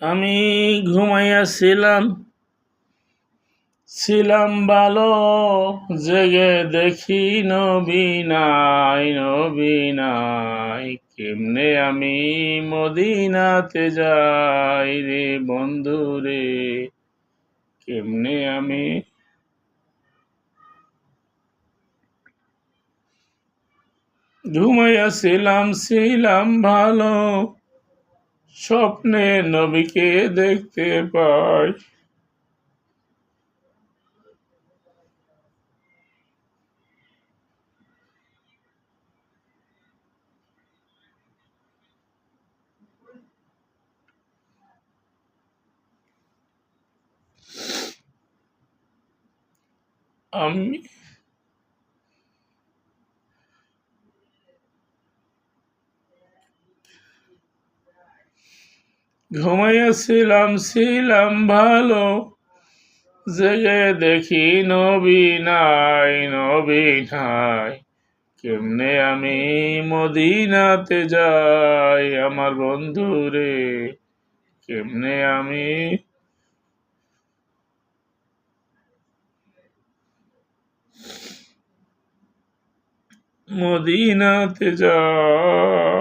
আমি ঘুমাইয়াছিলাম ভালো, জেগে দেখি নবী নাই। কেমনে আমি মদিনাতে যাই রে বন্ধু রে, কেমনে আমি ছিলাম ভালো, স্বপ্নে নবীকে দেখতে পাই। আমি ছিলাম ভালো, জেগে দেখি নবী নাই। কেমনে আমি মদিনাতে যাই আমার বন্ধু রে, কেমনে আমি মদিনাতে যাই।